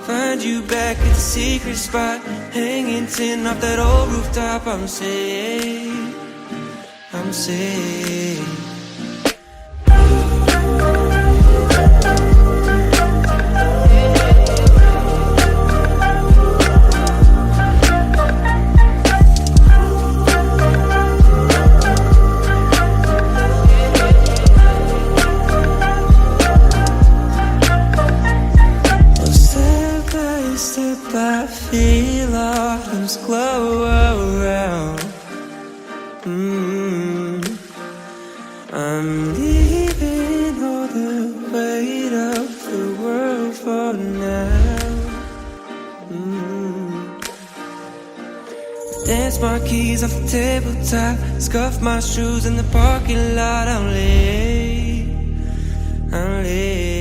Find you back at the secret spot, hanging tin off that old rooftop. I'm safe, I'm safe. I feel autumn's glow around. I'm leaving all the weight of the world for now. Dance my keys off the tabletop, scuff my shoes in the parking lot. I'm late, I'm late.